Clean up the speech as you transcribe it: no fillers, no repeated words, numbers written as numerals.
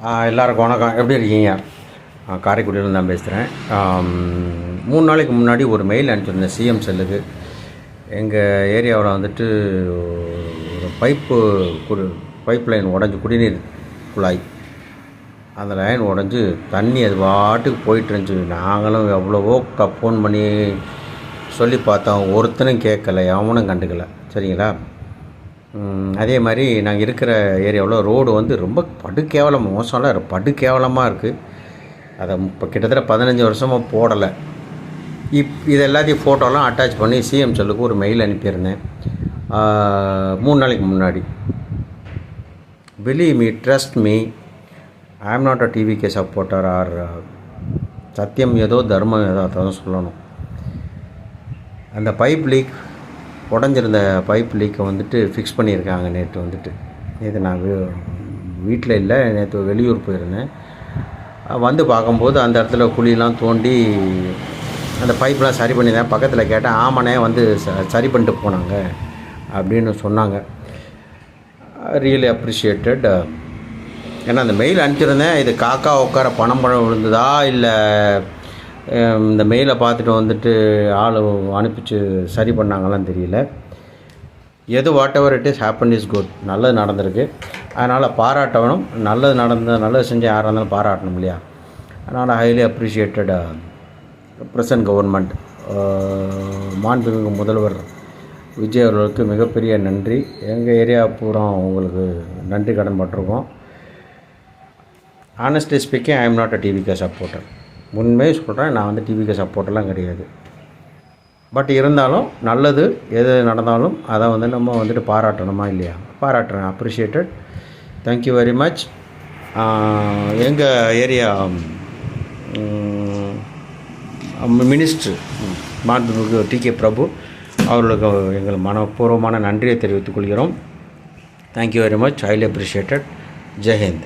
எல்லாருக்கும் வணக்கம். எப்படி இருக்கீங்க? காரைக்குடியிலேருந்து தான் பேசுகிறேன். 3 நாளைக்கு முன்னாடி ஒரு மெயில் அனுப்பிச்சிருந்தேன் சிஎம் செல்லுக்கு. எங்கள் ஏரியாவில் வந்துட்டு ஒரு பைப் லைன் உடஞ்சி, குடிநீர் குழாய் அந்த லைன் உடஞ்சி தண்ணி அது பாட்டுக்கு போயிட்டு இருந்துச்சு. நாங்களும் எவ்வளவோ ஃபோன் பண்ணி சொல்லி பார்த்தோம், ஒருத்தனும் கேட்கல, எவனும் கண்டுக்கலை. சரிங்களா? அதே மாதிரி நாங்கள் இருக்கிற ஏரியாவில் ரோடு வந்து ரொம்ப படுகேவலம், மோசம்லாம் படுகேவலமாக இருக்குது. அதை இப்போ கிட்டத்தட்ட 15 வருஷமாக போடலை. இது எல்லாத்தையும் ஃபோட்டோலாம் அட்டாச் பண்ணி சிஎம் செல்லுக்கு ஒரு மெயில் அனுப்பியிருந்தேன் 3 நாளைக்கு முன்னாடி. Believe me, trust me, I am not a TVK supporter or சத்தியம் ஏதோ தர்மம் ஏதோ அதான் சொல்லணும். அந்த பைப் லீக், உடஞ்சிருந்த பைப் லீக்கை வந்துட்டு ஃபிக்ஸ் பண்ணியிருக்காங்க. நேற்று நான் வீட்டில் இல்லை, நேற்று வெளியூர் போயிருந்தேன். வந்து பார்க்கும்போது அந்த இடத்துல குழியெலாம் தோண்டி அந்த பைப்லாம் சரி பண்ணி தான் பக்கத்தில் கேட்டேன். ஆமாண்ணே வந்து சரி பண்ணிட்டு போனாங்க அப்படின்னு சொன்னாங்க. Really appreciated. ஏன்னா அந்த மெயில் அனுப்பிச்சிருந்தேன். இது காக்கா உட்கார பணம் விழுந்ததா இல்லை இந்த மெயிலை பார்த்துட்டு வந்துட்டு ஆள் அனுப்பிச்சு சரி பண்ணாங்களான்னு தெரியல. எது what ever it is happen is good. நல்லது நடந்திருக்கு, அதனால் பாராட்டணும். நல்லது செஞ்ச யாராக இருந்தாலும் பாராட்டணும் இல்லையா? அதனால் ஹைலி அப்ரிஷியேட்டட் ப்ரெசன்ட் கவர்மெண்ட். மாண்புமிகு முதல்வர் விஜய் அவர்களுக்கு மிகப்பெரிய நன்றி. எங்கள் ஏரியா பூரா உங்களுக்கு நன்றி கடன் பட்டிருக்கோம். Honestly speaking, I am not a TVK supporter. உண்மையே சொல்கிறேன், நான் வந்து டிவிகே சப்போர்ட்டெல்லாம் கிடையாது. பட் இருந்தாலும் நல்லது எது நடந்தாலும் அதை வந்து நம்ம வந்துட்டு பாராட்டணுமா இல்லையா? பாராட்டுறேன். அப்ரிஷியேட்டட். Thank you very much. எங்கள் ஏரியா மினிஸ்டர் மாண்புமிகு டிகே பிரபு அவர்களுக்கு எங்கள் மனப்பூர்வமான நன்றியை தெரிவித்துக் கொள்கிறோம். Thank you very much. Highly appreciated. ஜெய்ஹிந்த்.